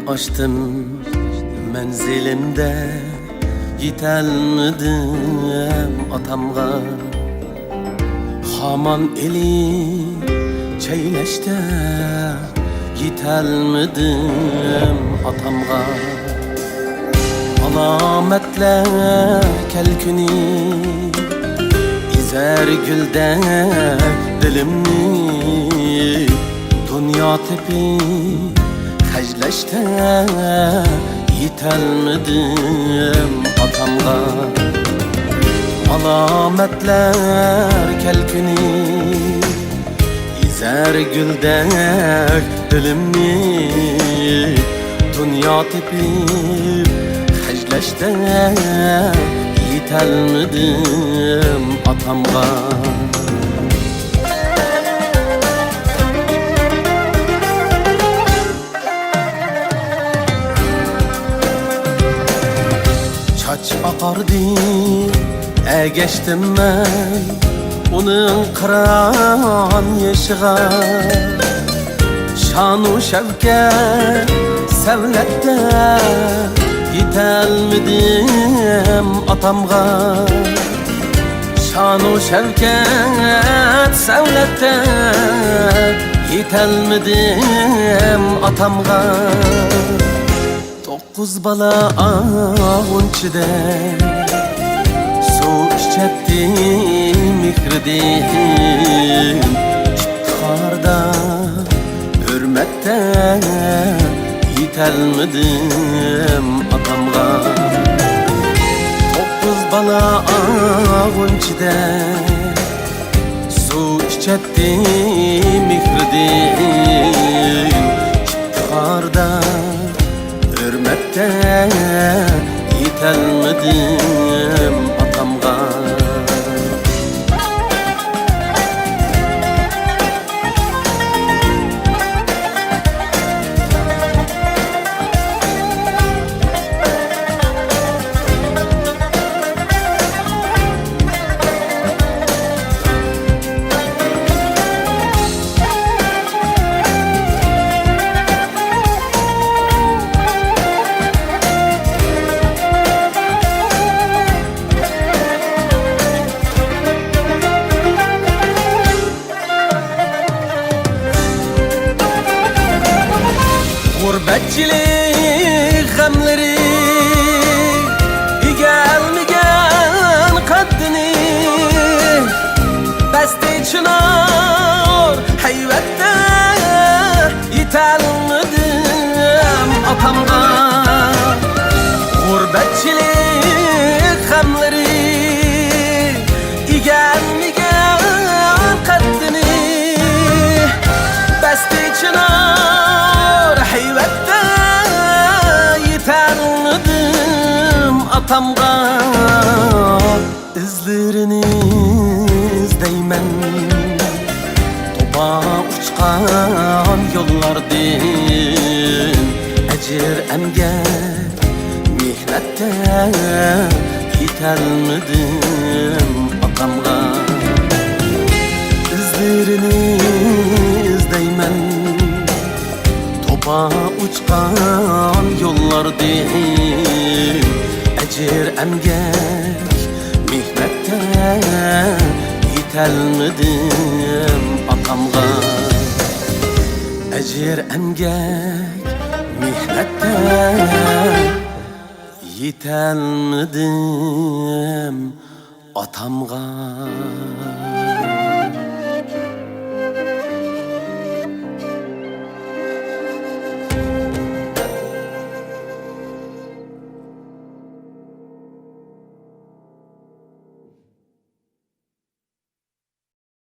açtım menzilimde, yetolmadim atamga. Haman eli çeyleshte, yetolmadim atamga. Alametler kelkuni izer güldek dilimni, dünya tepi hecleşte, yetolmadim atamga. Alametler kelkuni izer güldek dilimni, dünya tepi hecleşte, yetolmadim atamga. Çaç akardı, geçtim ben onun kıran yaşığa. Şanu şevket sevlette, yetolmadim atamga. Şanu şevket sevlette, yetolmadim atamga. Dokuz bala ağunçide su içettim mihridin, iftiharda hürmette, yetolmadim atamga. Dokuz bala ağunçide su içettim mihridin, iftiharda hürmette, yetolmadim atamga. Gurbetçilik gamleri gelmeyen kaddini, beste çınar heyvette, yetolmadim atamga. Gurbetçilik gamleri gelmeyen kaddini, beste çınar heyvette, yetolmadim atamga. İzlerini izleymen topa uçkan yollardin, ecir emgek mihnette, yetolmadim atamga. İzlerini izleymen topa uçkan yollardin, ecir emgek mihnette, yetolmadim atamga. Ecir emgek mihnette, yetolmadim atamga.